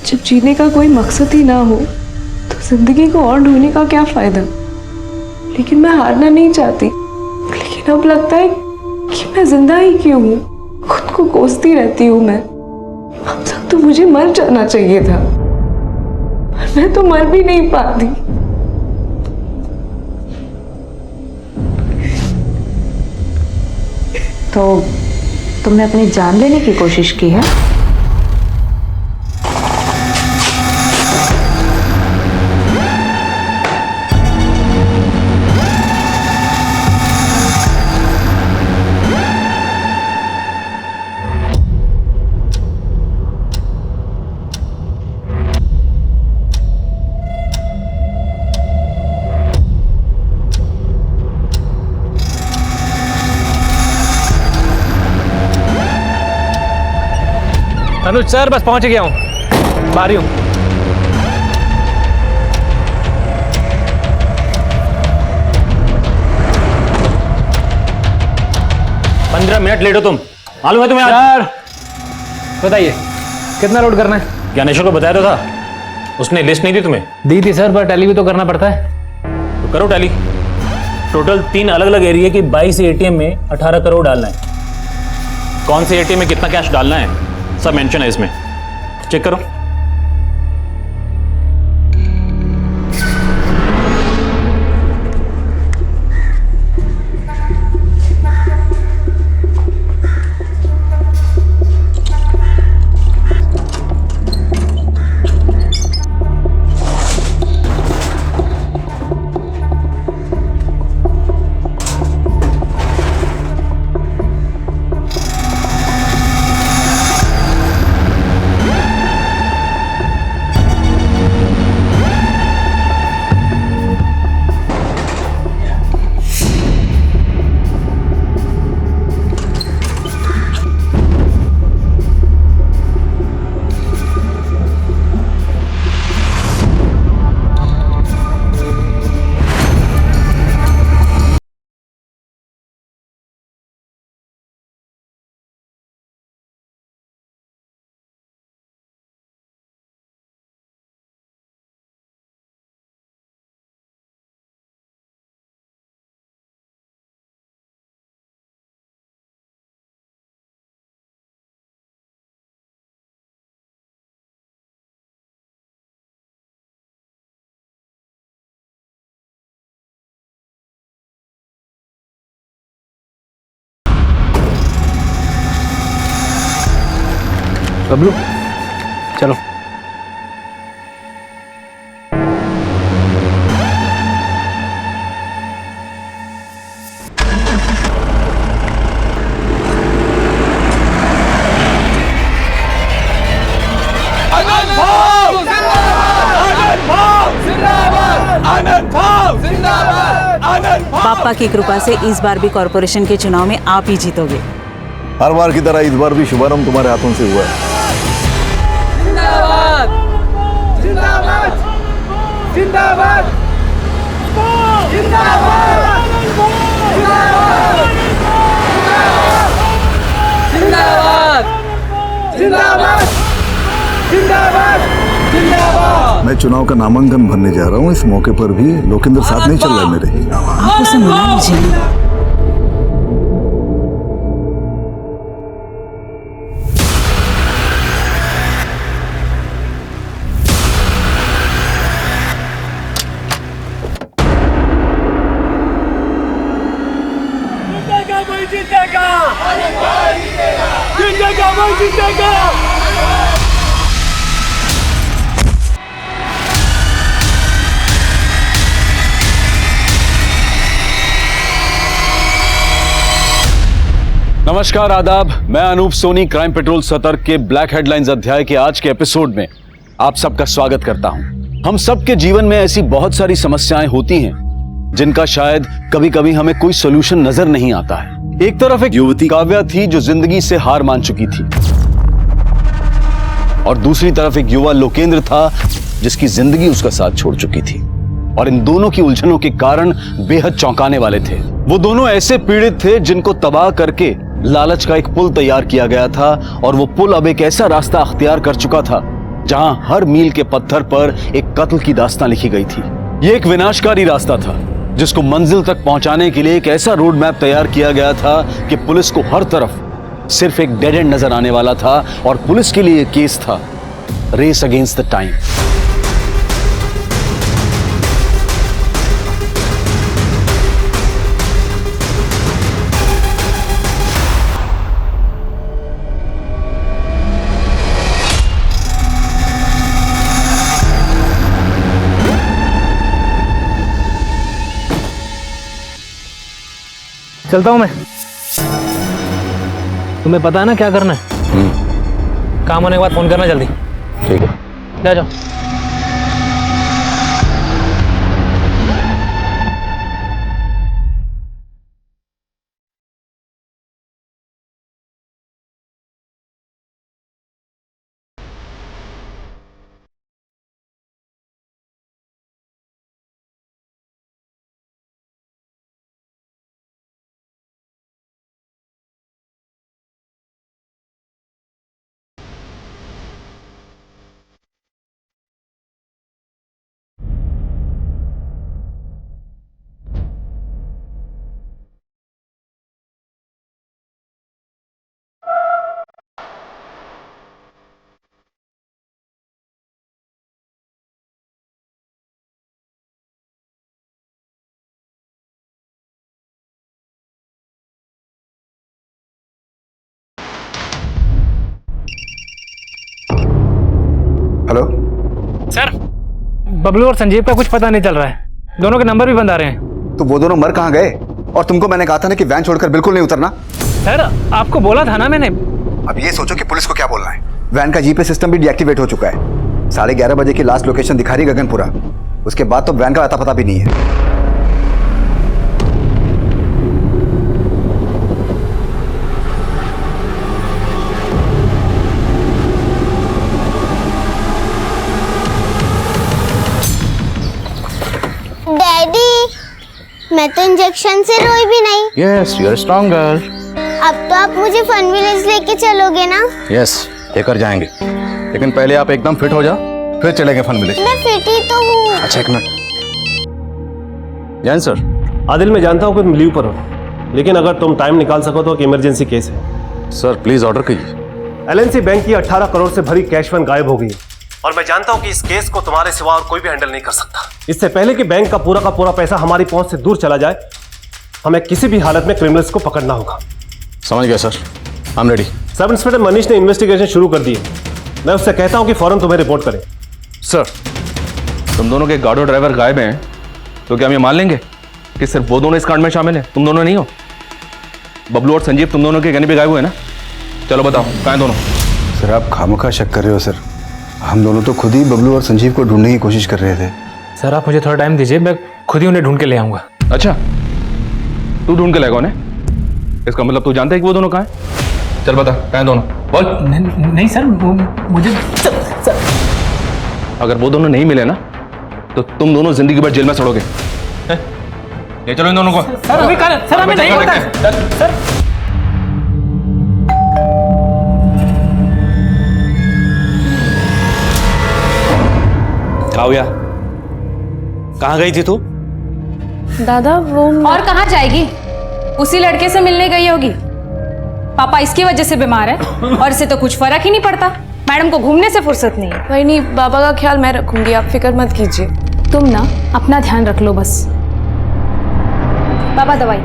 जब जीने का कोई मकसद ही ना हो तो जिंदगी को और ढूंढने का क्या फायदा। लेकिन मैं हारना नहीं चाहती, लेकिन अब लगता है कि मैं जिंदा ही क्यों हूँ। खुद को कोसती रहती हूँ मैं। अब तक तो मुझे मर जाना चाहिए था, पर मैं तो मर भी नहीं पाती। तो तुमने अपनी जान लेने की कोशिश की है? अनुज सर, बस पहुंच गया हूं, बाहर ही हूं। पंद्रह मिनट लेट हो तुम, मालूम है तुम्हें? सर बताइए कितना लोड करना है? ज्ञानेश्वर को बताया तो था, उसने लिस्ट नहीं दी तुम्हें? दी थी सर, पर टैली भी तो करना पड़ता है। तो करो टैली। टोटल 3 अलग अलग एरिया की 22 एटीएम में 18 करोड़ डालना है। कौन से एटीएम में कितना कैश डालना है सब मेंशन है इसमें, चेक करो। बबलू चलो। पापा की कृपा से इस बार भी कॉर्पोरेशन के चुनाव में आप ही जीतोगे। हर बार की तरह इस बार भी शुभारंभ तुम्हारे हाथों से हुआ है। जिंदाबाद जिंदाबाद जिंदाबाद जिंदाबाद जिंदाबाद जिंदाबाद जिंदाबाद जिंदाबाद। मैं चुनाव का नामांकन भरने जा रहा हूँ। इस मौके पर भी लोकेंद्र साथ नहीं चल रहा है मेरे। आप उसे मना लीजिए। नमस्कार, आदाब। मैं अनूप सोनी क्राइम पेट्रोल सतर्क के ब्लैक हेडलाइंस अध्याय के आज के एपिसोड में आप सबका स्वागत करता हूं। हम सबके जीवन में ऐसी बहुत सारी समस्याएं होती हैं जिनका शायद कभी कभी हमें कोई सोल्यूशन नजर नहीं आता है। एक तरफ एक युवती काव्या थी जो जिंदगी से हार मान चुकी थी, और दूसरी तरफ एक युवा लोकेंद्र था जिसकी जिंदगी उसका साथ छोड़ चुकी थी। और इन दोनों की उलझनों के कारण बेहद चौंकाने वाले थे। वो दोनों ऐसे पीड़ित थे जिनको तबाह करके लालच का एक पुल तैयार किया गया था, और वो पुल अब एक ऐसा रास्ता अख्तियार कर चुका था जहां हर मील के पत्थर पर एक कत्ल की दास्तां लिखी गई थी। यह एक विनाशकारी रास्ता था जिसको मंजिल तक पहुंचाने के लिए एक ऐसा रोड मैप तैयार किया गया था कि पुलिस को हर तरफ सिर्फ एक डेड एंड नजर आने वाला था और पुलिस के लिए केस था रेस अगेंस्ट द टाइम। चलता हूं मैं। तुम्हें पता है ना क्या करना है? काम होने के बाद फोन करना जल्दी। ठीक है, जा जाओ। हेलो सर, बबलू और संजीव का कुछ पता नहीं चल रहा है। दोनों के नंबर भी बंद आ रहे हैं। तो वो दोनों मर कहाँ गए? और तुमको मैंने कहा था ना कि वैन छोड़कर बिल्कुल नहीं उतरना। सर, आपको बोला था ना मैंने। अब ये सोचो कि पुलिस को क्या बोलना है। वैन का जीपीएस सिस्टम भी डीएक्टिवेट हो चुका है। 11:30 बजे की लास्ट लोकेशन दिखा रही गगनपुरा। उसके बाद तो वैन का अता पता भी नहीं है। डैडी, मैं तो इंजेक्शन से रोई भी नहीं। Yes, you are strong girl. अब तो आप मुझे फन विलेज लेके चलोगे ना? यस, लेकर जाएंगे, लेकिन पहले आप एकदम फिट हो जाओ, फिर चलेंगे फन विलेज। मैं फिट ही तो हूँ। अच्छा, एक मिनट। जैन सर, आदिल, मैं जानता हूँ कि तुम लीव पर हो, लेकिन अगर तुम टाइम निकाल सको तो एक इमरजेंसी केस है। सर प्लीज ऑर्डर कीजिए। एलएनसी बैंक की 18 करोड़ से भरी कैश फंड गायब हो गई है और मैं जानता हूं कि इस केस को तुम्हारे सिवा और कोई भी हैंडल नहीं कर सकता। इससे पहले कि बैंक का पूरा पैसा हमारी पहुंच से दूर चला जाए, हमें किसी भी हालत में क्रिमिनल्स को पकड़ना होगा। समझ गया sir, I am ready. Sub inspector Manish ने इन्वेस्टिगेशन शुरू कर दी है। मैं उससे कहता हूं कि फौरन तुम्हें रिपोर्ट करें। सर, तुम दोनों के गाड़ो ड्राइवर गायब हैं, तो क्या हम ये मान लेंगे कि सिर्फ वो दोनों इस कांड में शामिल हैं, तुम दोनों नहीं हो? बबलू और संजीव तुम दोनों के कहने पे गायब हुए ना? चलो बताओ, कहाँ हैं दोनों? सर, आप खामोखा शक कर रहे हो सर। हम दोनों तो खुद ही बबलू और संजीव को ढूंढने की कोशिश कर रहे थे। सर, आप मुझे थोड़ा टाइम दीजिए, मैं खुद ही उन्हें ढूंढ के ले आऊंगा। अच्छा, तू ढूंढ के लाएगा उन्हें? इसका मतलब तू जानता है कि वो दोनों कहाँ हैं? चल बता, कहाँ हैं दोनों? बोल। नहीं सर, मुझे अगर वो दोनों नहीं मिले ना, तो तुम दोनों जिंदगी भर जेल में सड़ोगे। ले चलो इन दोनों को। सर, अभी सर, हमें नहीं पता है। सर, काव्या, कहाँ गई थी तू? दादा, वो और कहाँ जाएगी? उसी लड़के से मिलने गई होगी। पापा इसकी वजह से बीमार है और इसे तो कुछ फर्क ही नहीं पड़ता। मैडम को घूमने से फुर्सत नहीं है। वही नहीं, बाबा का ख्याल मैं रखूंगी, आप फिक्र मत कीजिए। तुम ना अपना ध्यान रख लो बस। पापा दवाई।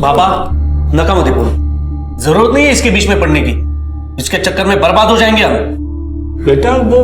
बाबा, नकामोदीपुर, जरूरत नहीं है इसके बीच में पड़ने की। इसके चक्कर में बर्बाद हो जाएंगे हम। बेटा, वो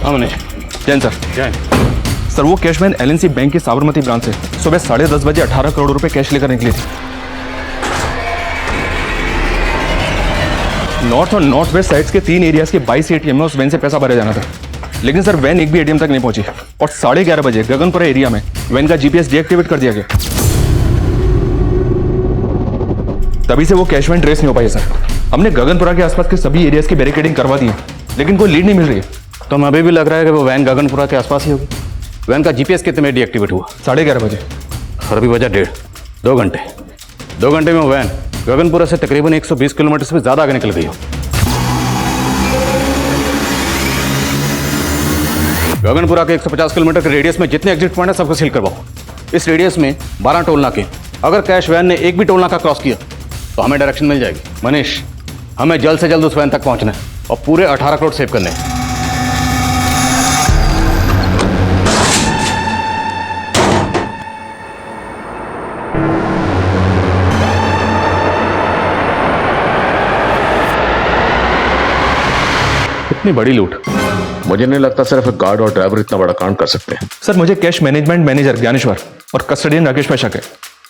मनीष, जैन सर। जैन सर, वो कैशमैन एलएनसी बैंक की साबरमती ब्रांच से सुबह 10:30 बजे 18 करोड़ रुपए कैश लेकर निकली थी। नॉर्थ और नॉर्थ वेस्ट साइड्स के 3 एरियाज के 22 एटीएम में उस वैन से पैसा भरा जाना था, लेकिन सर वैन एक भी एटीएम तक नहीं पहुंची और 11:30 बजे गगनपुरा एरिया में वैन का जीपीएस डीएक्टिवेट कर दिया गया। तभी से वो कैश वैन ट्रेस नहीं हो पाई सर। हमने गगनपुरा के आसपास के सभी एरियाज की बैरिकेडिंग करवा दी है, लेकिन कोई लीड नहीं मिल रही है। तो हमें अभी भी लग रहा है कि वो वैन गगनपुरा के आसपास ही होगी। वैन का जीपीएस कितने में डीएक्टिवेट हुआ? 11:30 बजे। और अभी बजा 1.5 2 घंटे। 2 घंटे में वो वैन गगनपुरा से तकरीबन 120 किलोमीटर से भी ज़्यादा आगे निकल गई हो। गगनपुरा के 150 किलोमीटर के रेडियस में जितने एग्जिट पॉइंट है सबको सील करवाओ। इस रेडियस में 12 टोल नाके। अगर कैश वैन ने एक भी टोल नाका क्रॉस किया तो हमें डायरेक्शन मिल जाएगी। मनीष, हमें जल्द से जल्द उस वैन तक पहुंचना है और पूरे 18 करोड़ सेव करने हैं। इतनी बड़ी लूट, मुझे नहीं लगता सिर्फ एक गार्ड और ड्राइवर इतना बड़ा कांड कर सकते हैं। सर मुझे कैश मैनेजमेंट मैनेजर ज्ञानेश्वर और कस्टडियन राकेश पे शक है।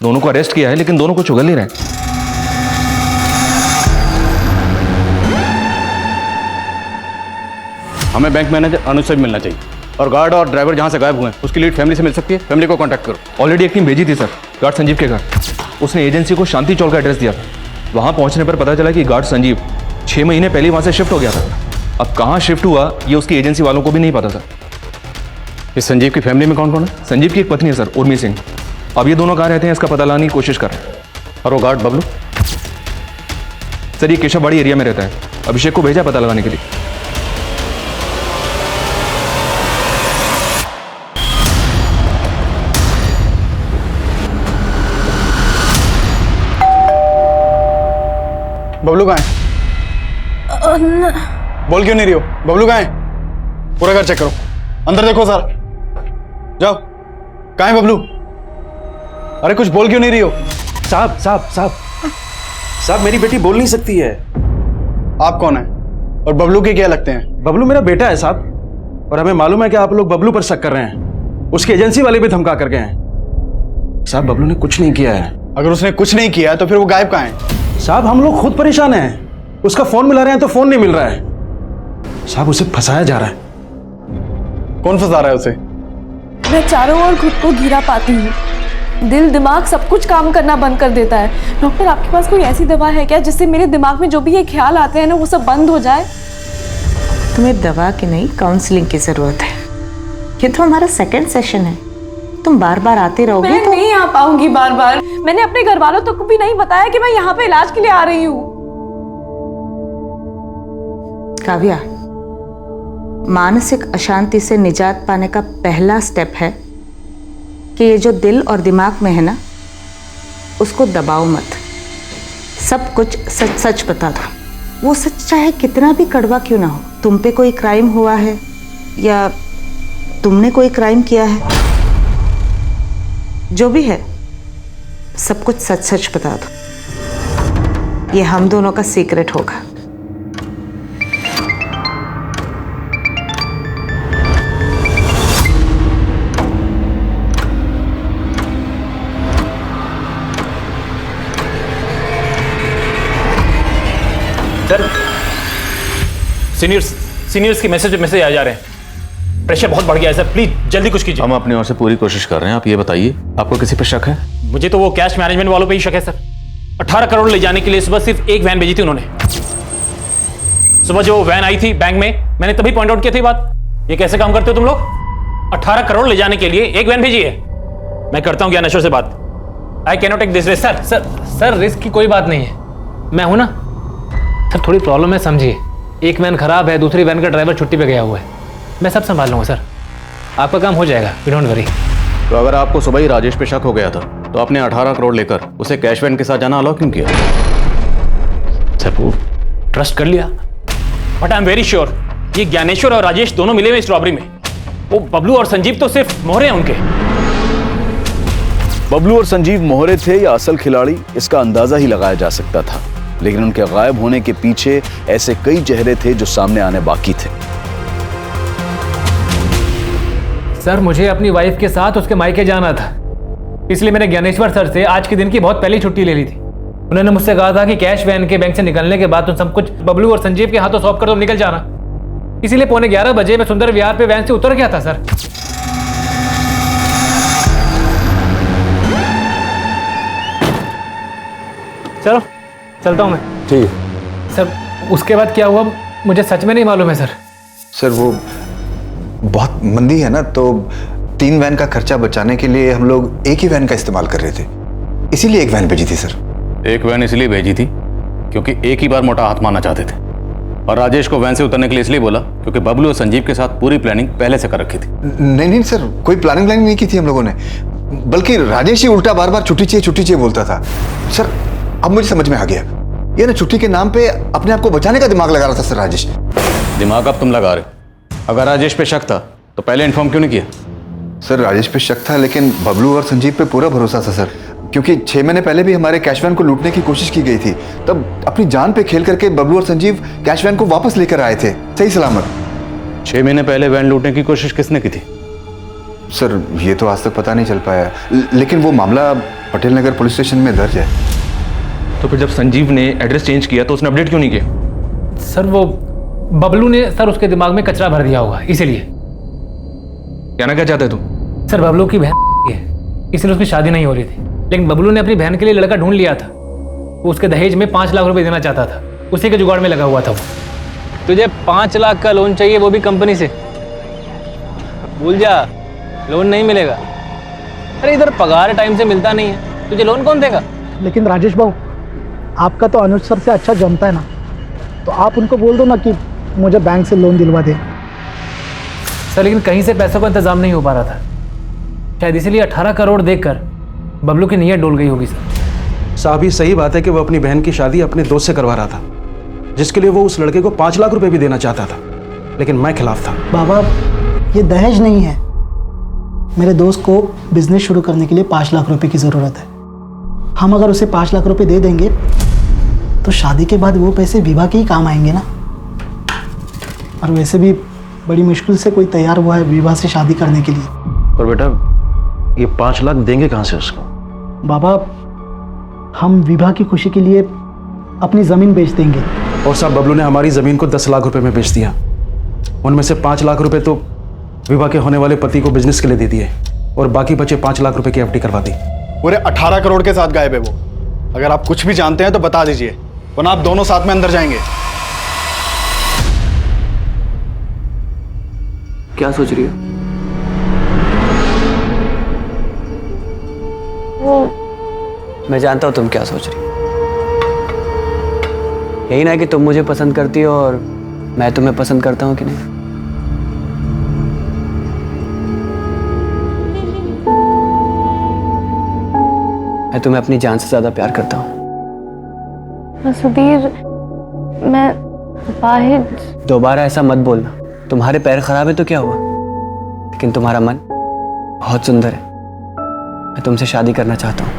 दोनों को अरेस्ट किया है, लेकिन दोनों को चुगल नहीं रहे। हमें बैंक मैनेजर अनुज से भी मिलना चाहिए और गार्ड और ड्राइवर जहां से गायब हुए हैं उसकी लीड फैमिली से मिल सकती है। फैमिली को कांटेक्ट करो। ऑलरेडी एक टीम भेजी थी सर गार्ड संजीव के घर। उसने एजेंसी को शांति चौक का एड्रेस दिया था। वहां पहुंचने पर पता चला कि गार्ड संजीव 6 महीने पहले वहां से शिफ्ट हो गया था। अब कहां शिफ्ट हुआ ये उसकी एजेंसी वालों को भी नहीं पता था। इस संजीव की फैमिली में कौन कौन है? संजीव की एक पत्नी है सर, उर्मी सिंह। अब ये दोनों कहाँ रहते हैं इसका पता लगाने की कोशिश कर रहे हैं। और वो गार्ड बबलू? सर ये केशवबाड़ी एरिया में रहता है। अभिषेक को भेजा पता लगाने के लिए। बबलू कहाँ है? बोल क्यों नहीं रही हो? बबलू कहाँ है? पूरा घर चेक करो, अंदर देखो सर। जाओ, कहाँ है बबलू? अरे कुछ बोल क्यों नहीं रही हो? साहब साहब साहब मेरी बेटी बोल नहीं सकती है। आप कौन है और बबलू के क्या लगते हैं? बबलू मेरा बेटा है साहब, और हमें मालूम है कि आप लोग बबलू पर शक कर रहे हैं। उसकी एजेंसी वाले भी धमका कर गए हैं। साहब बबलू ने कुछ नहीं किया है। अगर उसने कुछ नहीं किया तो फिर वो गायब कहाँ है? साहब हम लोग खुद परेशान हैं। उसका फोन मिला रहे हैं तो फोन नहीं मिल रहा है। साहब उसे फंसाया जा रहा है। कौन फंसा रहा है उसे? मैं चारों ओर खुद को घिरा पाती हूँ। दिल दिमाग सब कुछ काम करना बंद कर देता है। डॉक्टर आपके पास कोई ऐसी दवा है क्या जिससे मेरे दिमाग में जो भी ये ख्याल आते हैं ना वो सब बंद हो जाए? तुम्हें दवा की नहीं काउंसलिंग की जरूरत है। ये तो हमारा सेकंड सेशन है। तुम बार बार आते रहोगे मैं नहीं आ पाऊंगी बार बार। मैंने अपने घर वालों तक को भी नहीं बताया कि मैं यहाँ पे इलाज के लिए आ रही हूँ। काव्या, मानसिक अशांति से निजात पाने का पहला स्टेप है कि ये जो दिल और दिमाग में है ना, उसको दबाओ मत। सब कुछ सच सच बता दो। वो सच चाहे कितना भी कड़वा क्यों ना हो। तुम पे कोई क्राइम हुआ है या तुमने कोई क्राइम किया है, जो भी है सब कुछ सच सच बता दो। ये हम दोनों का सीक्रेट होगा। सर सीनियर्स के मैसेज आ जा रहे हैं। प्रेशर बहुत बढ़ गया है सर, प्लीज जल्दी कुछ कीजिए। हम अपनी ओर से पूरी कोशिश कर रहे हैं। आप ये बताइए, आपको किसी पे शक है? मुझे तो वो कैश मैनेजमेंट वालों पे ही शक है सर। 18 करोड़ ले जाने के लिए सुबह सिर्फ एक वैन भेजी थी उन्होंने। सुबह जो वैन आई थी बैंक में, मैंने तभी पॉइंट आउट किया थी बात। ये कैसे काम करते हो तुम लोग? 18 करोड़ ले जाने के लिए एक वैन भेजी है। मैं करता हूँ ज्ञानेश्वर से बात। I can not take this risk. Sir risk की कोई बात नहीं है, मैं हूं ना। सर थोड़ी प्रॉब्लम है, समझिए। एक वैन खराब है, दूसरी वैन का ड्राइवर छुट्टी पे गया हुआ है। मैं सब संभाल लूंगा सर, आपका काम हो जाएगा, डोंट वरी। तो अगर आपको सुबह ही राजेश पे शक हो गया था तो आपने 18 करोड़ लेकर उसे कैश वैन के साथ जाना अलाउ क्यों किया? सर वो ट्रस्ट कर लिया, but I am very sure ये ज्ञानेश्वर और राजेश दोनों मिले हुए इस रॉबरी में। वो बबलू और संजीव तो सिर्फ मोहरे हैं उनके। बबलू और संजीव मोहरे थे या असल खिलाड़ी, इसका अंदाजा ही लगाया जा सकता था, लेकिन उनके गायब होने के पीछे ऐसे कई चेहरे थे जो सामने आने बाकी थे। सर मुझे अपनी वाइफ के साथ उसके मायके जाना था, इसलिए मैंने ज्ञानेश्वर सर से आज के दिन की बहुत पहले छुट्टी ले ली थी। उन्होंने मुझसे कहा था कि कैश वैन के बैंक से निकलने के बाद तुम सब कुछ बबलू और संजीव के हाथों सौंप कर तुम निकल जाना। इसीलिए 11:15 बजे मैं सुंदर विहार पे वैन से उतर गया था सर। चलो चलता हूँ मैं। ठीक है सर, उसके बाद क्या हुआ मुझे सच में नहीं मालूम है सर। सर वो बहुत मंदी है ना, तो 3 वैन का खर्चा बचाने के लिए हम लोग एक ही वैन का इस्तेमाल कर रहे थे, इसीलिए एक वैन भेजी थी सर। एक वैन इसलिए भेजी थी क्योंकि एक ही बार मोटा हाथ मारना चाहते थे, और राजेश को वैन से उतरने के लिए इसलिए बोला क्योंकि बबलू और संजीव के साथ पूरी प्लानिंग पहले से कर रखी थी। नहीं सर, कोई प्लानिंग नहीं की थी हम लोगों ने, बल्कि राजेश ही उल्टा बार बार छुट्टी चाहिए बोलता था। सर अब मुझे समझ में आ गया, ये ना छुट्टी के नाम पे अपने आप को बचाने का दिमाग लगा रहा था सर राजेश। दिमाग अब तुम लगा रहे, अगर राजेश पे शक था तो पहले इन्फॉर्म क्यों नहीं किया? सर राजेश पे शक था, लेकिन बबलू और संजीव पे पूरा भरोसा था सर, क्योंकि 6 महीने पहले भी हमारे कैश वैन को लूटने की कोशिश की गई थी, तब अपनी जान पे खेल करके बबलू और संजीव कैश वैन को वापस लेकर आए थे सही सलामत। 6 महीने पहले वैन लूटने की कोशिश किसने की थी? सर ये तो आज तक पता नहीं चल पाया, लेकिन वो मामला पटेल नगर पुलिस स्टेशन में दर्ज है। तो फिर जब संजीव ने एड्रेस चेंज किया तो उसने अपडेट क्यों नहीं किया? सर वो बबलू ने सर उसके दिमाग में कचरा भर दिया होगा, इसीलिए। कहना क्या चाहते तू? सर बबलू की बहन है, इसलिए उसकी शादी नहीं हो रही थी, लेकिन बबलू ने अपनी बहन के लिए लड़का ढूंढ लिया था। वो उसके दहेज में 5 लाख रुपए देना चाहता था, उसी के जुगाड़ में लगा हुआ था वो। तुझे 5 लाख का लोन चाहिए, वो भी कंपनी से? भूल जा, लोन नहीं मिलेगा। अरे इधर पगार टाइम से मिलता नहीं है, तुझे लोन कौन देगा? लेकिन राजेश भाऊ, आपका तो अनुज सर से अच्छा जमता है ना, तो आप उनको बोल दो ना कि मुझे बैंक से लोन दिलवा दे। सर लेकिन कहीं से पैसों का इंतजाम नहीं हो पा रहा था, शायद इसीलिए 18 करोड़ देखकर बबलू की नीयत डोल गई होगी सर। साहब ये सही बात है कि वो अपनी बहन की शादी अपने दोस्त से करवा रहा था, जिसके लिए वो उस लड़के को 5 लाख रुपए भी देना चाहता था, लेकिन मैं खिलाफ था। बाबा ये दहेज नहीं है, मेरे दोस्त को बिजनेस शुरू करने के लिए 5 लाख रुपए की ज़रूरत है। हम अगर उसे 5 लाख रुपए दे देंगे तो शादी के बाद वो पैसे विवाह के ही काम आएंगे ना, और वैसे भी बड़ी मुश्किल से कोई तैयार हुआ है विवाह से शादी करने के लिए। और बेटा ये 5 लाख देंगे कहाँ से उसको? बाबा हम विवाह की खुशी के लिए अपनी ज़मीन बेच देंगे। और साहब बबलू ने हमारी ज़मीन को 10 लाख रुपए में बेच दिया, उनमें से 5 लाख रुपए तो विवाह के होने वाले पति को बिजनेस के लिए दे दिए, और बाकी बचे 5 लाख रुपए की एफडी करवा दी। पूरे 18 करोड़ के साथ गायब है वो। अगर आप कुछ भी जानते हैं तो बता दीजिए, वरना आप दोनों साथ में अंदर जाएंगे। क्या सोच रही हो? मैं जानता हूं तुम क्या सोच रही हो। यही ना कि तुम मुझे पसंद करती हो और मैं तुम्हें पसंद करता हूं कि नहीं? मैं तुम्हें अपनी जान से ज्यादा प्यार करता हूं। सुधीर, मैं वाहिद। दोबारा ऐसा मत बोलना। तुम्हारे पैर खराब है तो क्या हुआ, लेकिन तुम्हारा मन बहुत सुंदर है। मैं तुमसे शादी करना चाहता हूँ।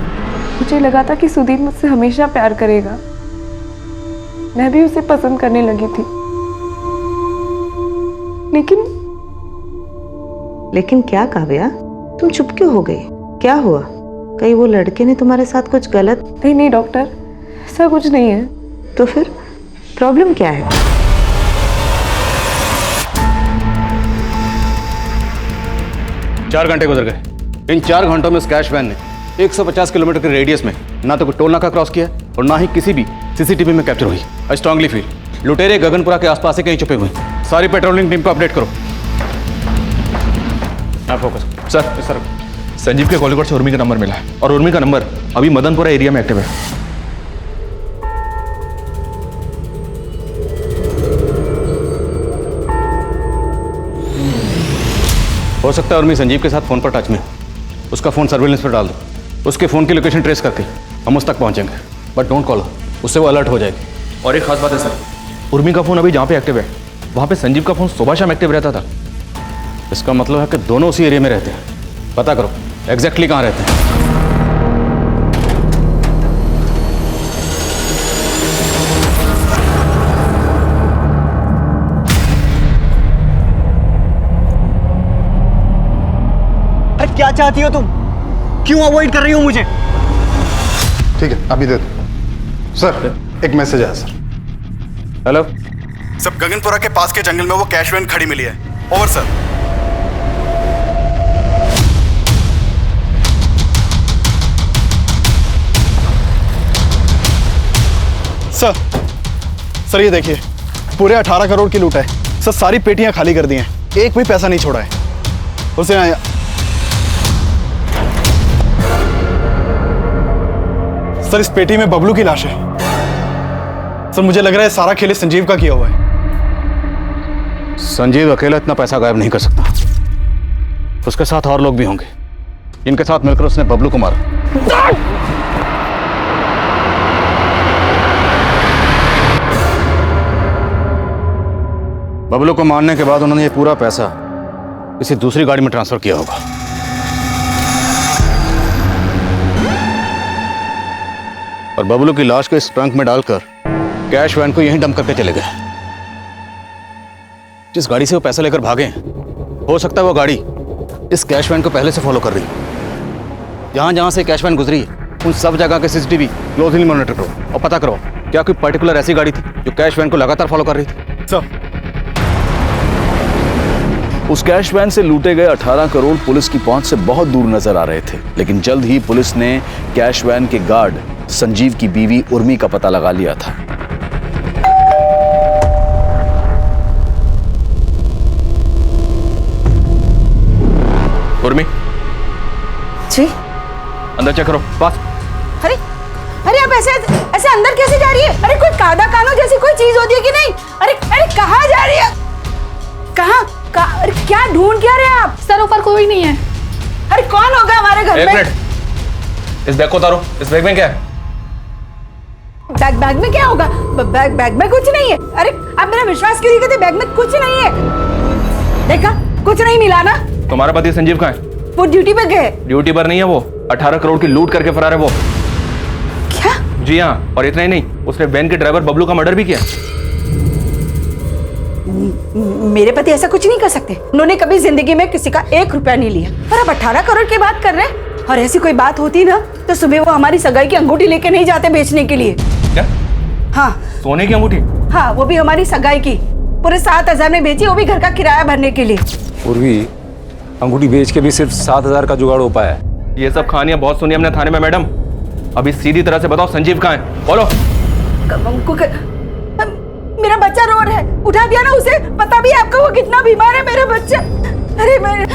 मुझे लगा था कि सुधीर मुझसे हमेशा प्यार करेगा, मैं भी उसे पसंद करने लगी थी, लेकिन क्या काव्या, तुम चुप क्यों हो गई? क्या हुआ? कहीं वो लड़के ने तुम्हारे साथ कुछ गलत? नहीं डॉक्टर, ऐसा कुछ नहीं है। तो फिर प्रॉब्लम क्या है? चार घंटे गुजर गए। इन 4 घंटों में उस कैश वैन ने 150 किलोमीटर के रेडियस में ना तो कोई टोल नाका क्रॉस किया और ना ही किसी भी सीसीटीवी में कैप्चर हुई। आई स्ट्रांगली फील लुटेरे गगनपुरा के आसपास से कहीं छुपे हुए। सारी पेट्रोलिंग टीम को अपडेट करो। आप फोकस। सर संजीव के कॉलिंग से उर्मी का नंबर मिला है, और उर्मी का नंबर अभी मदनपुरा एरिया में एक्टिव है। हो सकता है उर्मी संजीव के साथ फोन पर टच में। उसका फोन सर्विलेंस पर डाल दो। उसके फोन की लोकेशन ट्रेस करके हम उस तक पहुंचेंगे, बट डोंट कॉल, उससे वो अलर्ट हो जाएगी। और एक खास बात है सर, उर्मी का फोन अभी जहाँ पे एक्टिव है वहाँ पे संजीव का फोन सुबह शाम एक्टिव रहता था। इसका मतलब है कि दोनों उसी एरिया में रहते हैं। पता करो एग्जैक्टली कहाँ रहते हैं। क्या चाहती हो तुम? क्यों अवॉइड कर रही हो मुझे? ठीक है अभी दे दो। सर एक मैसेज आया सर। हेलो सब गगनपुरा के पास के जंगल में वो कैश वैन खड़ी मिली है। Over sir. सर ये देखिए पूरे 18 करोड़ की लूट है सर। सारी पेटियां खाली कर दी हैं, एक भी पैसा नहीं छोड़ा है। उसे सर इस पेटी में बबलू की लाश है सर। मुझे लग रहा है सारा खेल संजीव का किया हुआ है। संजीव अकेला इतना पैसा गायब नहीं कर सकता, उसके साथ और लोग भी होंगे जिनके साथ मिलकर उसने बबलू को मारा। बबलू को मारने के बाद उन्होंने ये पूरा पैसा किसी दूसरी गाड़ी में ट्रांसफर किया होगा। और बबलू की लाश को इस ट्रंक में डालकर कैश वैन को यहीं डंप करके चले गए। जिस गाड़ी से वो पैसा लेकर भागे, हो सकता है वो गाड़ी इस कैश वैन को पहले से फॉलो कर रही है। जहां जहां से कैश वैन गुजरी है उन सब जगह के सीसीटीवी क्लोजली मॉनिटर करो और पता करो क्या कोई पर्टिकुलर ऐसी गाड़ी थी जो कैश वैन को लगातार फॉलो कर रही थी। सर उस कैश वैन से लूटे गए 18 करोड़ पुलिस की पहुंच से बहुत दूर नजर आ रहे थे, लेकिन जल्द ही पुलिस ने कैश वैन के गार्ड संजीव की बीवी उर्मी का पता लगा लिया था। उर्मी जी अंदर चेक करो। पास। अरे अरे आप ऐसे ऐसे अंदर कैसे जा रही है? अरे कोई कादा कानो जैसी कोई चीज होती है कि नहीं? अरे अरे कहाँ जा रही है? कहाँ? अरे क्या ढूंढ क्या रहे हैं आप? सर ऊपर कोई नहीं है। अरे कौन होगा हमारे घर एक में? मिनट, इस बैग को उतारो। इस बैग में क्या है? बैग में क्या होगा? बैग में कुछ नहीं है। अरे आप मेरा विश्वास क्यों नहीं करते? बैग में कुछ नहीं है। देखा कुछ नहीं मिला ना? तुम्हारा पति संजीव कहाँ है? वो ड्यूटी पे गए। ड्यूटी पर नहीं है, वो 18 करोड़ की लूट करके फरार है वो। क्या? जी हाँ, और इतना ही नहीं, उसने वैन के ड्राइवर बबलू का मर्डर भी किया। मेरे पति ऐसा कुछ नहीं कर सकते। उन्होंने कभी जिंदगी में किसी का 1 रुपया नहीं लिया। पर अब 18 करोड़ की बात कर रहे हैं। और ऐसी कोई बात होती ना तो सुबह वो हमारी सगाई की अंगूठी लेके नहीं जाते बेचने के लिए। क्या? हाँ सोने की अंगूठी? हाँ, वो भी हमारी सगाई की। पूरे 7,000 में बेची, वो भी घर का किराया भरने के लिए। पूर्वी अंगूठी बेच के भी सिर्फ 7,000 का जुगाड़ हो पाया है। ये सब कहानियां बहुत सुनी हमने थाने में मैडम। अभी सीधी तरह से बताओ संजीव कहाँ है? बोलो। मेरा बच्चा रो रहा है, उठा दिया ना उसे। पता भी है आपको वो कितना बीमार है मेरा बच्चा। अरे मैं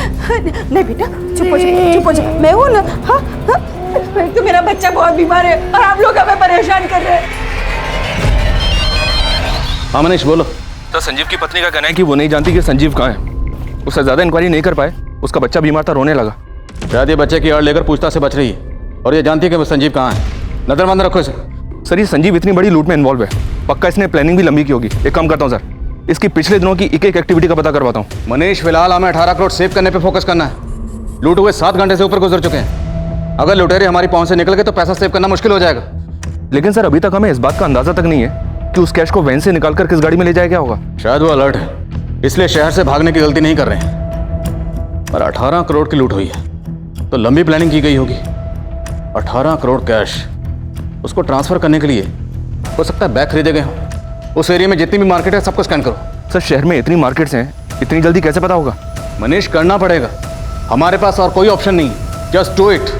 नहीं बेटा, चुप हो जा। मैं हूं ना। हाँ तो मेरा बच्चा बहुत बीमार है और आप लोग हमें परेशान कर रहे हैं। हाँ मनीष बोलो। तो संजीव की पत्नी का कहना है कि वो नहीं जानती कि संजीव कहाँ है। उससे ज्यादा इंक्वायरी नहीं कर पाए, उसका बच्चा बीमार था, रोने लगा। शायद ये बच्चे की आड़ लेकर पूछताछ से बच रही है और ये जानती है कि वो संजीव कहाँ है। नजरबंद रखो इसे। सर ये संजीव इतनी बड़ी लूट में इन्वॉल्व है, पक्का इसने प्लानिंग भी लंबी की होगी। एक काम करता हूँ सर, इसकी पिछले दिनों की एक एक्टिविटी का पता करवाता हूँ। मनीष फिलहाल हमें 18 करोड़ सेव करने पे फोकस करना है। लूट हुए 7 घंटे से ऊपर गुजर चुके हैं। अगर लुटेरे हमारी पहुंच से निकल गए तो पैसा सेव करना मुश्किल हो जाएगा। लेकिन सर अभी तक हमें इस बात का अंदाजा तक नहीं है कि उस कैश को वैन से निकालकर किस गाड़ी में ले जाया गया होगा। शायद वो अलर्ट है, इसलिए शहर से भागने की गलती नहीं कर रहे हैं। पर 18 करोड़ की लूट हुई है तो लंबी प्लानिंग की गई होगी। 18 करोड़ कैश उसको ट्रांसफर करने के लिए हो सकता है बैग खरीदे गए हों। उस एरिया में जितनी भी मार्केट है सबको स्कैन करो। सर शहर में इतनी मार्केट्स हैं, इतनी जल्दी कैसे पता होगा? मनीष करना पड़ेगा, हमारे पास और कोई ऑप्शन नहीं। Just do it.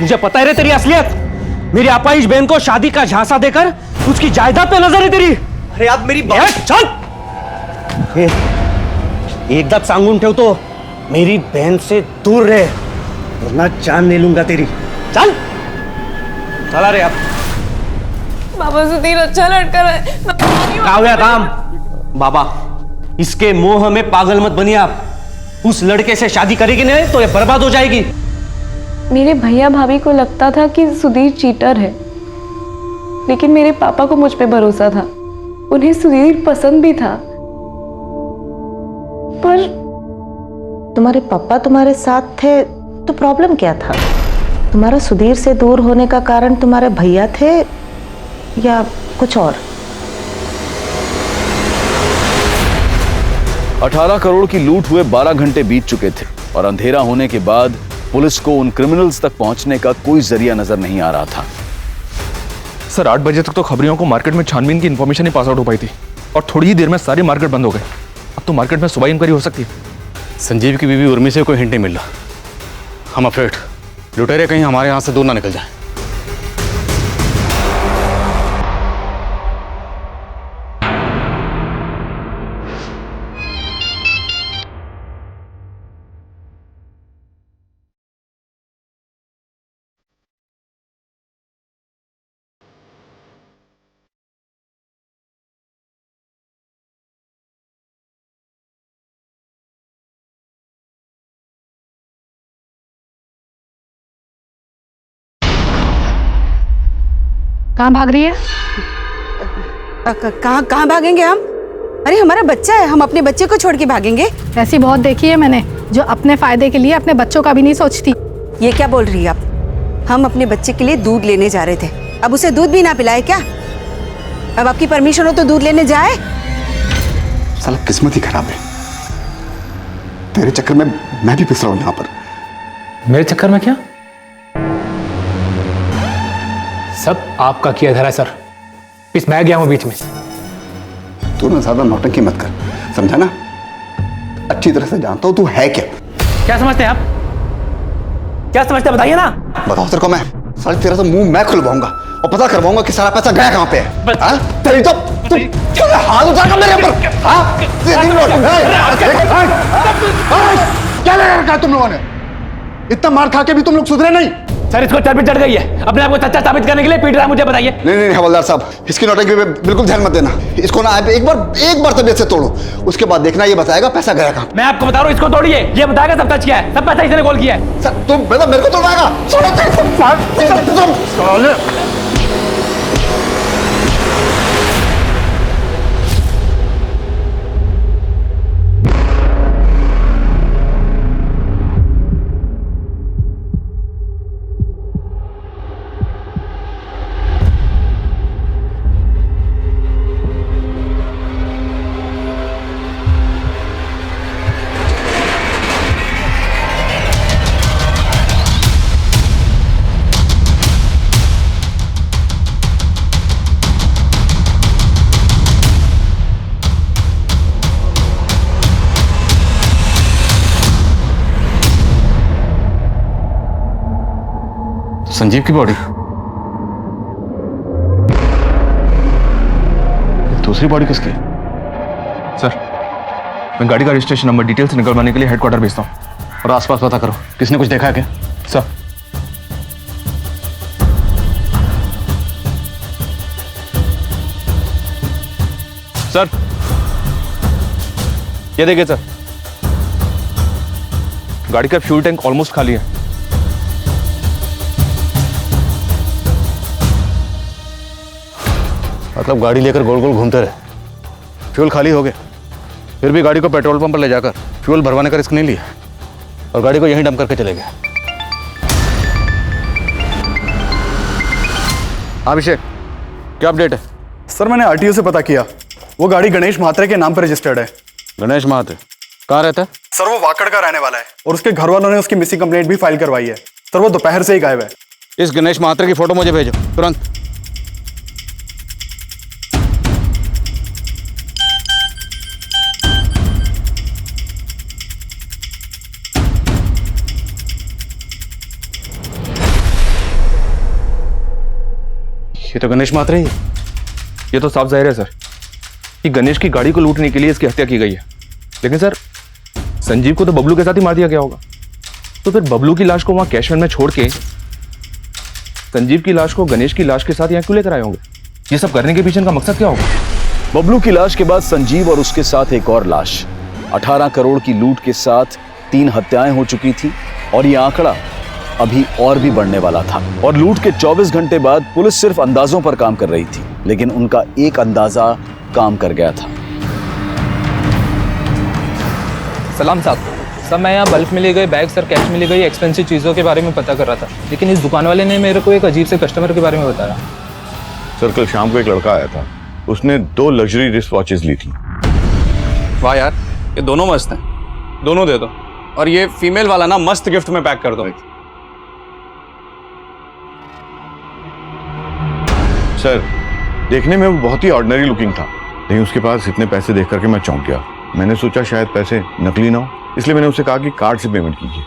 मुझे पता है रे तेरी असलियत। मेरी आपाइश बहन को शादी का झांसा देकर उसकी जायदाद पे नजर है तेरी। अरे आप मेरी बात चल। एकदा सांगून ठेवतो, मेरी बहन से दूर रहे वरना जान ले लूंगा तेरी। चल चला रे आप। बाबा सुधीर अच्छा लड़का है। क्या हुआ काम? बाबा इसके मोह में पागल मत बनिए आप। उस लड़के से शादी करेगी नहीं तो ये बर्बाद हो जाएगी। मेरे भैया भाभी को लगता था कि सुधीर चीटर है, लेकिन मेरे पापा को मुझ पे भरोसा था। उन्हें सुधीर पसंद भी था। पर तुम्हारे पापा तुम्हारे साथ थे तो प्रॉब्लम क्या था? तुम्हारा सुधीर से दूर होने का कारण तुम्हारे भैया थे या कुछ और? 18 करोड़ की लूट हुए 12 घंटे बीत चुके थे और अंधेरा होने के बाद पुलिस को उन क्रिमिनल्स तक पहुंचने का कोई जरिया नजर नहीं आ रहा था। सर 8 बजे तक तो खबरियों को मार्केट में छानबीन की इन्फॉर्मेशन ही पास आउट हो पाई थी और थोड़ी ही देर में सारी मार्केट बंद हो गए। अब तो मार्केट में सुबह इंक्वायरी हो सकती है। संजीव की बीवी उर्मी से कोई हिंट नहीं मिल रहा। हम अफ्रेड लुटेरे कहीं हमारे यहाँ से दूर ना निकल जाए। कहाँ भाग रही है? कहाँ भागेंगे हम? अरे हमारा बच्चा है, हम अपने बच्चे को छोड़ के भागेंगे? ऐसी बहुत देखी है मैंने जो अपने फायदे के लिए अपने बच्चों का भी नहीं सोचती। ये क्या बोल रही है आप? हम अपने बच्चे के लिए दूध लेने जा रहे थे, अब उसे दूध भी ना पिलाए क्या? अब आपकी परमिशन हो तो दूध लेने जाए? साला किस्मत ही खराब है। तेरे चक्कर में मैं भी पिस रहा हूं यहाँ पर। मेरे चक्कर में क्या? सब आपका किया धरा सर। पिस मैं गया हूं बीच में। तू ना ज्यादा नौटंकी मत कर, समझा ना? अच्छी तरह से जानता हूं तू है क्या। क्या समझते हैं आप? क्या समझते हैं बताइए ना। बताओ तेरे को मैं साले तेरा तो मुंह मैं खुलवाऊंगा और पता करवाऊंगा कि सारा पैसा गया कहां पे है। हाँ? तेरी तो हाथ उठाएगा मेरे ऊपर। हाँ? क्या लगा रखा है तुम लोगों ने? इतना मार खा के भी तुम लोग सुधरे नहीं। सर इसको चर्बी चढ़ गई है, अपने आप को सच्चा साबित करने के लिए पीट रहा है मुझे, बताइए। नहीं हवलदार साहब, इसकी नौटंकी पे बिल्कुल ध्यान मत देना। इसको ना एक बार तबीयत से तोड़ो, उसके बाद देखना ये बताएगा पैसा गया कहां। मैं आपको बता रहा हूँ, इसको तोड़िए, ये बताएगा सब सच क्या है, सब पैसा इसने गोल किया है। सर तुम मेरे को तोड़वाएगा? संजीव की बॉडी, दूसरी बॉडी किसकी? सर मैं गाड़ी का रजिस्ट्रेशन नंबर डिटेल्स निकलवाने के लिए हेडक्वार्टर भेजता हूँ। और आसपास पता करो, किसने कुछ देखा है क्या? सर सर ये देखिए सर, गाड़ी का फ्यूल टैंक ऑलमोस्ट खाली है। मतलब गाड़ी लेकर गोल गोल घूमते रहे, फ्यूल खाली हो गए, फिर भी गाड़ी को पेट्रोल पंप पर ले जाकर फ्यूल भरवाने का रिस्क नहीं लिया और गाड़ी को यहीं डंप करके चले गए। अभिषेक, क्या अपडेट है? सर मैंने आरटीओ से पता किया, वो गाड़ी गणेश महात्रे के नाम पर रजिस्टर्ड है। गणेश महात्रे कहाँ रहता है? सर वो वाकड़ का रहने वाला है और उसके घर वालों ने उसकी मिसिंग कंप्लेंट भी फाइल करवाई है। सर वो दोपहर से ही गायब है। इस गणेश महात्रे की फोटो मुझे भेजो तुरंत। ये तो गणेश महात्रे ही है। ये तो साफ जाहिर है सर कि गणेश की गाड़ी को लूटने के लिए इसकी हत्या की गई है, लेकिन सर संजीव को तो बबलू के साथ ही मार दिया गया होगा। तो फिर बबलू की लाश को वहां कैश वैन में छोड़ के संजीव की लाश को गणेश की लाश के साथ यहाँ क्यों लेकर आए होंगे? ये सब करने के पीछे इनका मकसद क्या होगा? बबलू की लाश के बाद संजीव और उसके साथ एक और लाश। 18 करोड़ की लूट के साथ 3 हत्याएं हो चुकी थी और ये आंकड़ा अभी और भी बढ़ने वाला था। और लूट के 24 घंटे बाद पुलिस सिर्फ अंदाजों पर काम कर रही थी, लेकिन उनका एक अंदाजा काम कर गया था। सलाम साहब। सर मैं यहाँ बल्क में ले गए बैग सर, कैश में ले गई एक्सपेंसिव चीज़ों के बारे में पता कर रहा था, लेकिन इस दुकान वाले ने मेरे को एक अजीब से कस्टमर के बारे में बताया। सर कल शाम को एक लड़का आया था, उसने 2 लग्जरी रिस्ट वॉचेस ली थी। वाह यार, ये दोनों मस्त हैं, दोनों दे दो। और ये फीमेल वाला ना मस्त गिफ्ट में पैक कर दो। सर देखने में वो बहुत ही ऑर्डिनरी लुकिंग था, लेकिन उसके पास इतने पैसे देख करके मैं चौंक गया। मैंने सोचा शायद पैसे नकली ना हो, इसलिए मैंने उसे कहा कि कार्ड से पेमेंट कीजिए।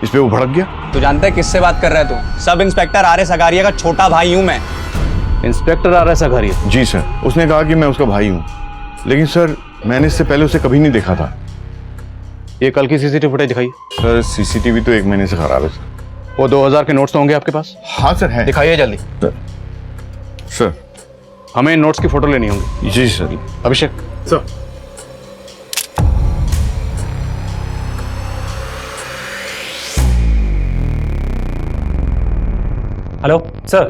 इस पे वो भड़क गया। तू जानता है किससे बात कर रहा है तू? Sub inspector R S. अगारिया का छोटा भाई हूं मैं। Inspector R S. अगारिया? जी सर। उसने कहा कि मैं उसका भाई हूँ, लेकिन सर मैंने इससे पहले उसे कभी नहीं देखा था। ये कल की सीसीटीवी फुटेज दिखाइए। सर सीसीटीवी तो 1 महीने से खराब है सर। वो 2000 के नोट्स तो होंगे आपके पास? हाँ सर है। दिखाइए जल्दी। सर हमें इन नोट्स की फोटो लेनी होगी। जी सर। अभिषेक। सर हेलो सर,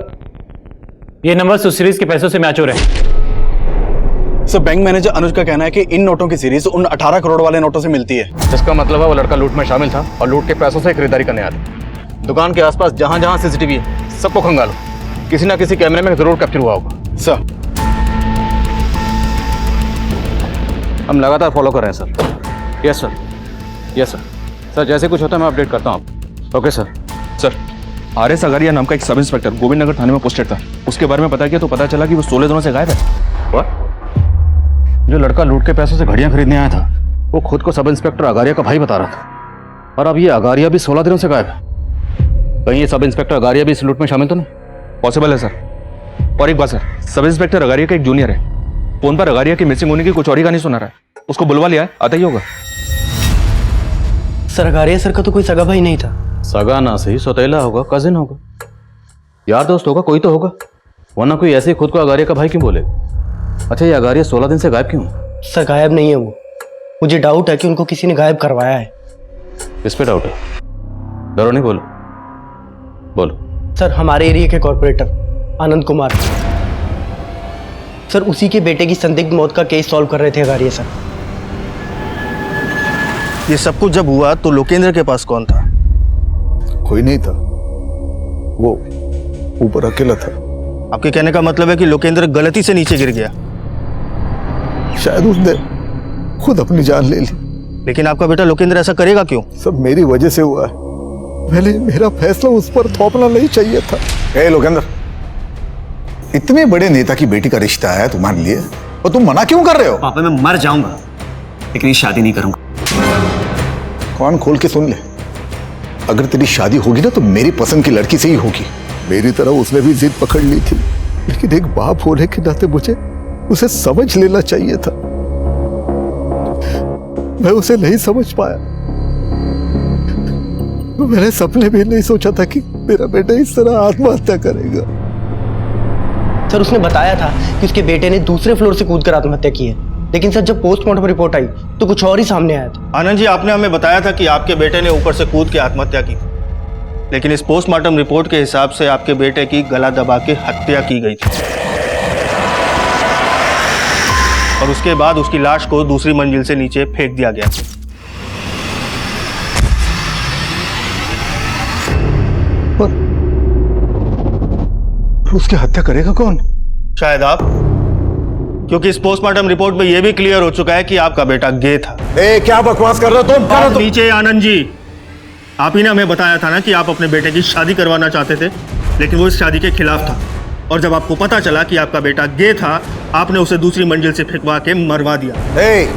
ये नंबर सुसीरीज के पैसों से मैच हो रहे हैं। सर बैंक मैनेजर अनुज का कहना है कि इन नोटों की सीरीज उन 18 करोड़ वाले नोटों से मिलती है। इसका मतलब है वो लड़का लूट में शामिल था और लूट के पैसों से खरीदारी करने आया था। दुकान के आसपास जहां जहां सीसीटीवी है सबको खंगालो, किसी ना किसी कैमरे में जरूर कैप्चर हुआ होगा। सर हम लगातार फॉलो कर रहे हैं sir. Yes sir, yes sir. Sir जैसे कुछ होता है मैं अपडेट करता हूँ आप। Okay sir. Sir RS. Agariya नाम का एक सब इंस्पेक्टर गोविंद नगर थाने में पोस्टेड था, उसके बारे में पता किया तो पता चला कि वो 16 दिनों से गायब है। What? जो लड़का लूट के पैसों से घड़ियां खरीदने आया था वो खुद को सब इंस्पेक्टर अगारिया का भाई बता रहा था, और अब ये अगारिया भी 16 दिनों से गायब है। कहीं ये सब इंस्पेक्टर अगारिया भी इस लूट में शामिल तो नहीं? पॉसिबल है सर। और एक बात सर, सब इंस्पेक्टर अगारिया का एक जूनियर है, फोन पर अगारिया की मिसिंग होने की कुछ और ही कहानी सुना रहा है। उसको बुलवा लिया है, आता ही होगा। सर अगारिया सर का तो कोई सगा भाई नहीं था। सगा ना सही, सौतेला होगा, कजिन होगा, यार दोस्त होगा, कोई तो होगा, वरना कोई ऐसे ही खुद को अगारिया का भाई क्यों बोले? अच्छा ये अगारिया 16 दिन से गायब क्यों? सर गायब नहीं है वो, मुझे डाउट है कि उनको किसी ने गायब करवाया है। इस पे डाउट है? डरो नहीं, बोलो बोलो। सर हमारे एरिया के कॉर्पोरेटर आनंद कुमार, सर उसी के बेटे की संदिग्ध मौत का केस सॉल्व कर रहे थे अगारिया सर। ये सब कुछ जब हुआ तो लोकेंद्र के पास कौन था? कोई नहीं था, वो ऊपर अकेला था। आपके कहने का मतलब है कि लोकेंद्र गलती से नीचे गिर गया? शायद उसने खुद अपनी जान ले ली। लेकिन आपका बेटा लोकेंद्र ऐसा करेगा क्यों? सब मेरी वजह से हुआ है। पहले मेरा फैसला उस पर थोपना नहीं चाहिए था। ए लोकेंद्र, इतने बड़े नेता की बेटी का रिश्ता है तुम्हारे लिए और तुम मना क्यों कर रहे हो? पापा मैं मर जाऊंगा लेकिन ये शादी नहीं करूंगा। कान खोल के सुन ले, अगर तेरी शादी होगी ना तो मेरी पसंद की लड़की से ही होगी। मेरी तरह उसने भी जिद पकड़ ली थी, लेकिन एक बाप होने के नाते मुझे उसे समझ लेना चाहिए था। मैं उसे नहीं समझ पाया। मैंने सपने भी नहीं सोचा था कि मेरा बेटा इस तरह आत्महत्या करेगा। सर उसने बताया था कि उसके बेटे ने दूसरे फ्लोर से कूदकर आत्महत्या की है, लेकिन सर जब पोस्टमार्टम रिपोर्ट आई तो कुछ और ही सामने आया था। आनंद जी, आपने हमें बताया था कि आपके बेटे ने ऊपर से कूद के आत्महत्या की, लेकिन इस पोस्टमार्टम रिपोर्ट के हिसाब से आपके बेटे की गला दबा के हत्या की गई थी और उसके बाद उसकी लाश को दूसरी मंजिल से नीचे फेंक दिया गया। उसकी हत्या करेगा कौन? शायद आप, क्योंकि इस पोस्टमार्टम रिपोर्ट में यह भी क्लियर हो चुका है कि आपका बेटा गे था। ए, क्या बकवास कर रहे हो तुम? नीचे आनंद जी, आप ही ने हमें बताया था ना कि आप अपने बेटे की शादी करवाना चाहते थे, लेकिन वो इस शादी के खिलाफ था, और जब आपको पता चला कि आपका बेटा गे था, आपने उसे दूसरी मंजिल से फेंकवा के मरवा दिया। ए,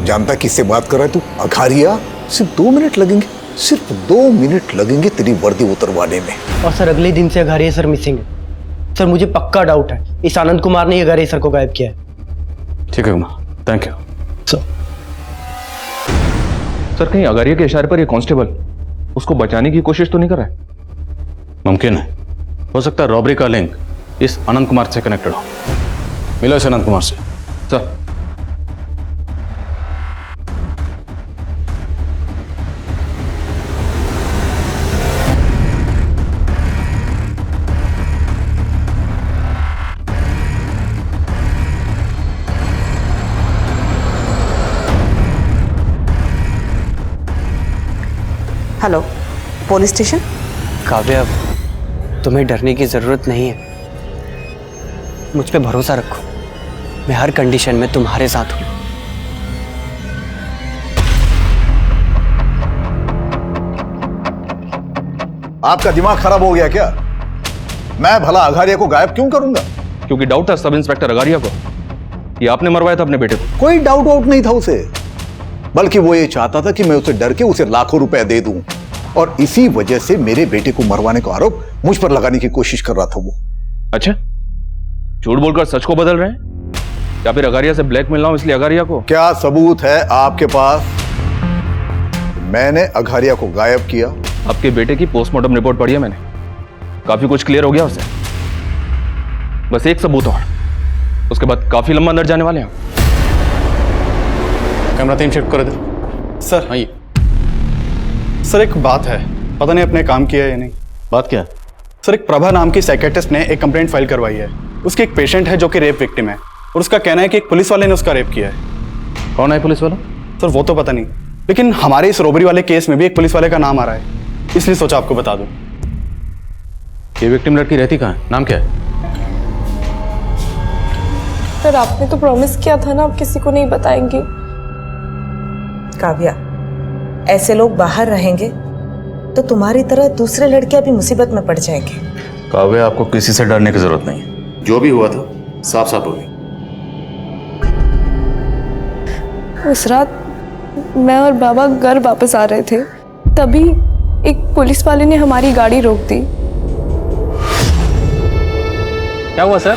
जानता किससे बात कर रहा है तू? अगारिया। सिर्फ 2 मिनट लगेंगे, सिर्फ 2 मिनट लगेंगे तेरी वर्दी उतरवाने में। और सर अगले दिन से अगारिया सर मिसिंग है। सर मुझे पक्का डाउट है इस आनंद कुमार ने अगारिया सर को गायब किया है। ठीक है कुमार, थैंक यू। सर कहीं अगारिया के इशारे पर ये कांस्टेबल उसको बचाने की कोशिश तो नहीं कर रहा है? मुमकिन है, हो सकता है रॉबरी का लिंक इस अनंत कुमार से कनेक्टेड हो। मिलो इस अनंत कुमार से। Sir hello, police station. Kavya, तुम्हें डरने की जरूरत नहीं है। मुझ पे भरोसा रखो, मैं हर कंडीशन में तुम्हारे साथ हूं। आपका दिमाग खराब हो गया क्या? मैं भला अघारिया को गायब क्यों करूंगा? क्योंकि डाउट था सब इंस्पेक्टर अगारिया को कि आपने मरवाया था अपने बेटे को। कोई डाउट वाउट नहीं था उसे, बल्कि वो ये चाहता था कि मैं उसे डर के उसे लाखों रुपए दे दूं, और इसी वजह से मेरे बेटे को मरवाने का आरोप मुझ पर लगाने की कोशिश कर रहा था वो। अच्छा, झूठ बोलकर सच को बदल रहे हैं, या फिर अगारिया से ब्लैकमेल ना हो इसलिए अगारिया को? क्या सबूत है आपके पास? मैंने अघारिया को गायब किया। आपके बेटे की पोस्टमार्टम रिपोर्ट पढ़ी है मैंने, काफी कुछ क्लियर हो गया उससे। बस एक सबूत और, उसके बाद काफी लंबा अंदर जाने वाले हैं। कैमरा 3 शिफ्ट कर दे। सर आइए। सर एक बात है, पता नहीं अपने काम किया या नहीं। बात क्या? सर एक प्रभा नाम की साइकियाट्रिस्ट ने एक कंप्लेंट फाइल करवाई है। उसके एक पेशेंट है जो कि रेप विक्टिम है, और उसका कहना है कि एक पुलिस वाले ने उसका रेप किया है। कौन है पुलिस वाला? सर वो तो पता नहीं, लेकिन हमारे इस रोबरी वाले केस में भी एक पुलिस वाले का नाम आ रहा है, इसलिए सोचा आपको बता दूं। ये विक्टिम लड़की रहती कहाँ है? नाम क्या है? सर आपने तो प्रॉमिस किया था ना आप किसी को नहीं बताएंगे। काव्या, ऐसे लोग बाहर रहेंगे तो तुम्हारी तरह दूसरे लड़कियां भी मुसीबत में पड़ जाएंगे। काव्या, आपको किसी से डरने की जरूरत नहीं है, जो भी हुआ था साफ साफ हो गई। उस रात मैं और बाबा घर वापस आ रहे थे, तभी एक पुलिस वाले ने हमारी गाड़ी रोक दी। क्या हुआ सर?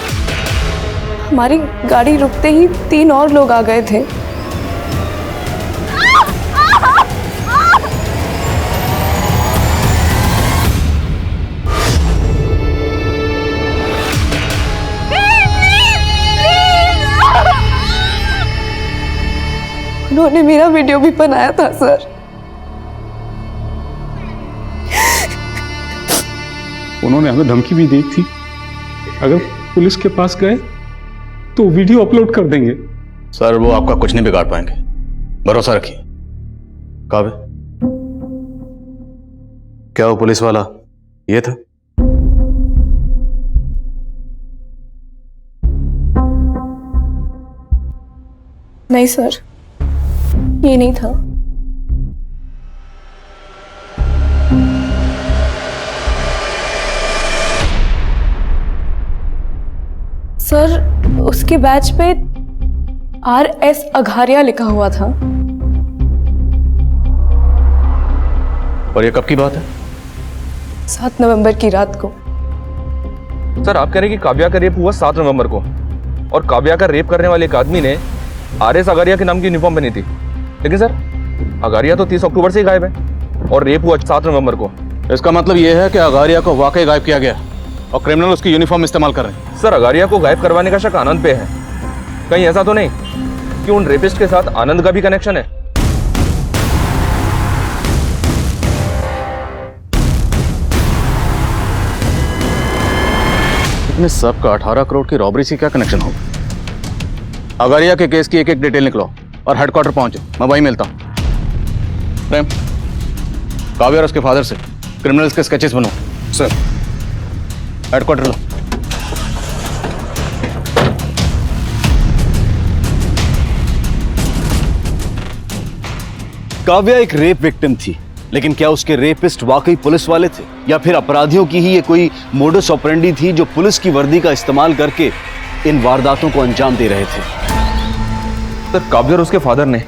हमारी गाड़ी रुकते ही 3 और लोग आ गए थे। उन्होंने मेरा वीडियो भी बनाया था सर। उन्होंने हमें धमकी भी दी थी, अगर पुलिस के पास गए तो वीडियो अपलोड कर देंगे। सर वो आपका कुछ नहीं बिगाड़ पाएंगे, भरोसा रखिए। काव्य, क्या वो पुलिस वाला ये था? नहीं सर, ये नहीं था। सर उसके बैच पे RS अघारिया लिखा हुआ था। और ये कब की बात है? 7 नवंबर की रात को। सर आप कह रहे हैं कि काव्या का रेप हुआ 7 नवंबर को, और काव्या का रेप करने वाले एक आदमी ने RS अगारिया के नाम की यूनिफॉर्म पहनी थी, लेकिन सर अगारिया तो 30 अक्टूबर से ही गायब है और रेप हुआ 7 नवंबर को। इसका मतलब यह है कि अगारिया को वाकई गायब किया गया और क्रिमिनल उसकी यूनिफॉर्म इस्तेमाल कर रहे हैं। सर अगारिया को गायब करवाने का शक आनंद पे है, कहीं ऐसा तो नहीं कि उन रेपिस्ट के साथ आनंद का भी कनेक्शन है? इतने सब का 18 करोड़ की रॉबरी से क्या कनेक्शन होगा? अगारिया के केस की एक डिटेल निकलो और हेडक्वार्टर पहुंचो, मैं वहीं मिलता हूं। प्रेम, काव्या और उसके फादर से क्रिमिनल्स के स्केचेस बनो। सर हेडक्वार्टर लो। काव्या एक रेप विक्टिम थी, लेकिन क्या उसके रेपिस्ट वाकई पुलिस वाले थे, या फिर अपराधियों की ही ये कोई मोडस ऑपरेंडी थी जो पुलिस की वर्दी का इस्तेमाल करके इन वारदातों को अंजाम दे रहे थे? सर काव्या और उसके फादर ने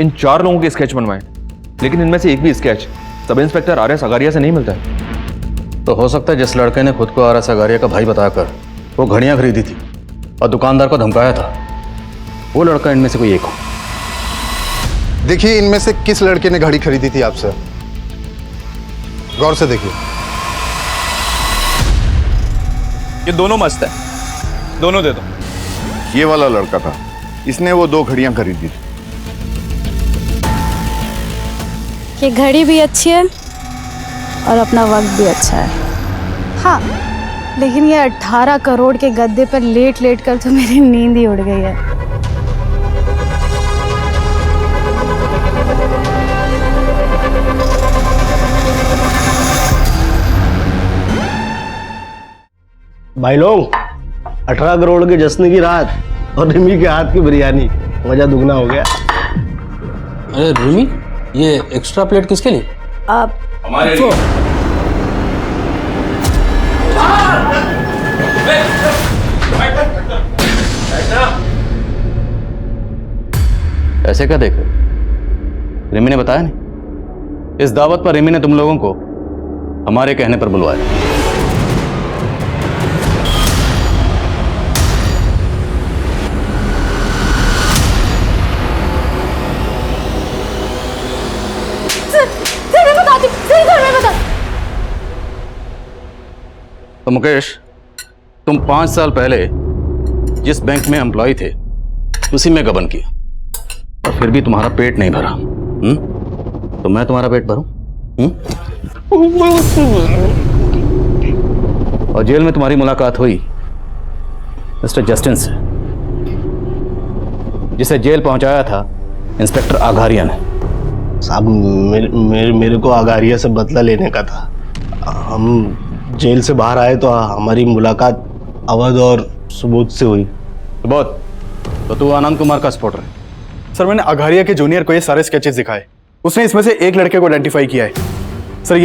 इन 4 लोगों के स्केच बनवाए, लेकिन इनमें से एक भी sketch sub inspector RS Agariya से नहीं मिलता है। तो हो सकता है जिस लड़के ने खुद को RS अगारिया का भाई बताकर वो घड़ियां खरीदी थी और दुकानदार को धमकाया था, वो लड़का इनमें से कोई एक हो। देखिए इनमें से किस लड़के ने घड़ी खरीदी थी आपसे, गौर से देखिए। ये दोनों मस्त है, दोनों दे दो। ये वाला लड़का था, इसने वो 2 घड़ियां खरीदी थी। ये घड़ी भी अच्छी है और अपना वक्त भी अच्छा है। हाँ, लेकिन ये 18 करोड़ के गद्दे पर लेट लेट कर तो मेरी नींद ही उड़ गई है। भाई लोग 18 करोड़ के जश्न की रात और रिमी के हाथ की बिरयानी, मजा दुगना हो गया। अरे रिमी, ये एक्स्ट्रा प्लेट किसके लिए? आप हमारे ऐसे क्या देख रहे? रिमी ने बताया नहीं? इस दावत पर रिमी ने तुम लोगों को हमारे कहने पर बुलवाया। तो मुकेश, तुम 5 साल पहले जिस बैंक में एम्प्लॉय थे उसी में गबन किया और फिर भी तुम्हारा पेट नहीं भरा। तो मैं तुम्हारा पेट भरूं? और जेल में तुम्हारी मुलाकात हुई मिस्टर जस्टिन से, जिसे जेल पहुंचाया था इंस्पेक्टर आघारिया ने। साहब मेरे को आगारिया से बदला लेने का था। हम जेल से बाहर आए तो हमारी मुलाकात अवध और सुबोध से हुई। सुबोध, तो तू आनंद कुमार का सपोर्टर है? सर, मैंने अघारिया के जूनियर को ये सारे स्केचेस दिखाए। उसने इसमें से एक लड़के को आइडेंटिफाई किया है। सर,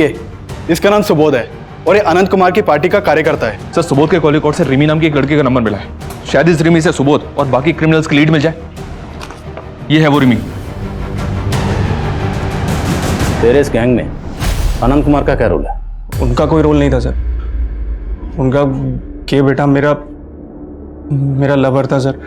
इसका नाम सुबोध है और ये आनंद कुमार की पार्टी का कार्यकर्ता है। सर, सुबोध के कॉल रिकॉर्ड से रिमी नाम की एक लड़के का नंबर मिला है। शायद इस रिमी से सुबोध और बाकी क्रिमिनल्स की लीड मिल जाए। ये है वो रिमी। तेरे इस गैंग में आनंद कुमार का क्या रोल है? उनका कोई रोल नहीं था सर। उनका के बेटा मेरा लवर था सर।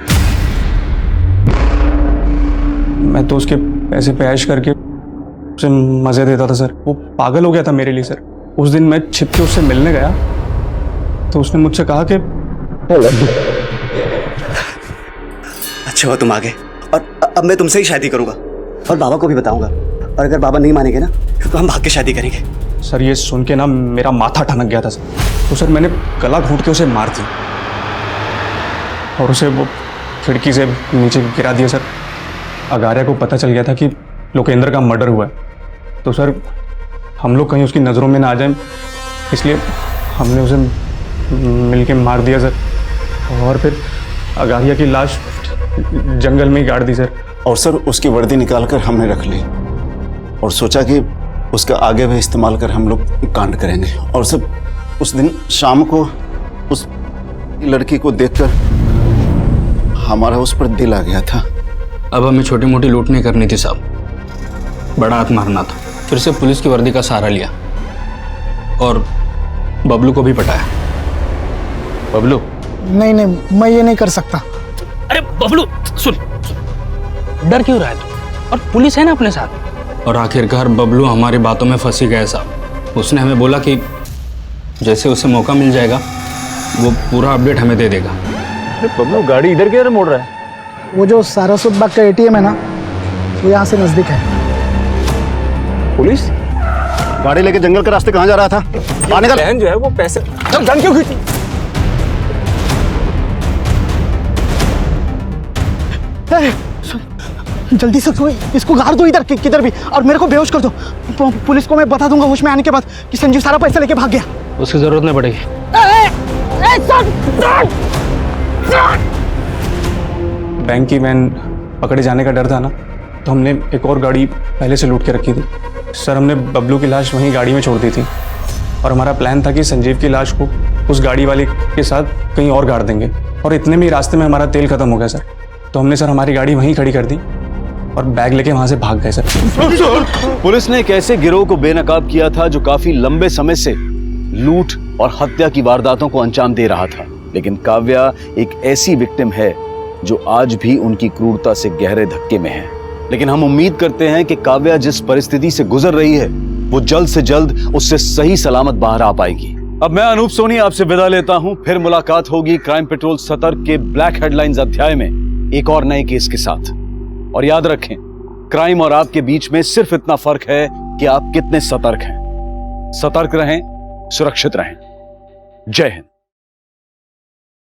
मैं तो उसके पैसे पे ऐश करके उसे मजे देता था सर। वो पागल हो गया था मेरे लिए सर। उस दिन मैं छिप के उससे मिलने गया तो उसने मुझसे कहा कि अच्छा हुआ तुम आ गए, और अब मैं तुमसे ही शादी करूंगा और बाबा को भी बताऊंगा, और अगर बाबा नहीं मानेंगे ना तो हम भाग के शादी करेंगे। सर, ये सुन के ना मेरा माथा ठनक गया था सर। तो सर मैंने गला घोंट के उसे मार दी और उसे वो खिड़की से नीचे गिरा दिया सर। अगारिया को पता चल गया था कि लोकेंद्र का मर्डर हुआ है, तो सर हम लोग कहीं उसकी नज़रों में ना आ जाएं, इसलिए हमने उसे मिलके मार दिया सर। और फिर अगारिया की लाश जंगल में ही गाड़ दी सर। और सर उसकी वर्दी निकाल कर हमने रख ली और सोचा कि उसका आगे भी इस्तेमाल कर हम लोग कांड करेंगे। और सर उस दिन शाम को उस लड़की को देखकर हमारा उस पर दिल आ गया था। अब हमें छोटी मोटी लूट नहीं करनी थी साहब, बड़ा हाथ मारना था। फिर से पुलिस की वर्दी का सहारा लिया और बबलू को भी पटाया। बबलू? नहीं, मैं ये नहीं कर सकता। अरे बबलू सुन, डर क्यों रहा है तू? और पुलिस है ना अपने साथ। और आखिरकार बबलू हमारी बातों में फंसी गया साहब। उसने हमें बोला कि जैसे उसे मौका मिल जाएगा वो पूरा अपडेट हमें दे देगा। अरे बबलू, गाड़ी इधर किधर मोड़ रहा है? वो जो सारस्वत बाग का ATM है ना, वो यहाँ से नजदीक है। पुलिस गाड़ी लेके जंगल के रास्ते कहाँ जा रहा था? पानी का बहन जो है वो पैसे गन क्यों खींची? जल्दी से इसको गाड़ दो इधर किधर भी, और मेरे को बेहोश कर दो। पुलिस को मैं बता दूंगा होश में आने के बाद कि संजीव सारा पैसा लेके भाग गया। उसकी जरूरत नहीं पड़ेगी। बैंक की वैन पकड़े जाने का डर था ना, तो हमने एक और गाड़ी पहले से लूट के रखी थी सर। हमने बबलू की लाश वहीं गाड़ी में छोड़ दी थी और हमारा प्लान था कि संजीव की लाश को उस गाड़ी वाले के साथ कहीं और गाड़ देंगे। और इतने में रास्ते में हमारा तेल खत्म हो गया सर। तो हमने सर हमारी गाड़ी वहीं खड़ी कर दी और बैग लेके वहां से भाग गए सर। पुलिस ने एक ऐसे गिरोह को बेनकाब किया था जो काफी लंबे समय से लूट और हत्या की वारदातों को अंजाम दे रहा था। लेकिन काव्या एक ऐसी विक्टिम है जो आज भी उनकी क्रूरता से गहरे धक्के में है। लेकिन हम उम्मीद करते हैं कि काव्या जिस परिस्थिति से गुजर रही है वो जल्द से जल्द उससे सही सलामत बाहर आ पाएगी। अब मैं अनूप सोनी आपसे विदा लेता हूं। फिर मुलाकात होगी क्राइम पेट्रोल सतर्क के ब्लैक हेडलाइंस अध्याय में एक और नए केस के साथ। और याद रखें, क्राइम और आपके बीच में सिर्फ इतना फर्क है कि आप कितने सतर्क हैं। सतर्क रहें, सुरक्षित रहें। जय हिंद।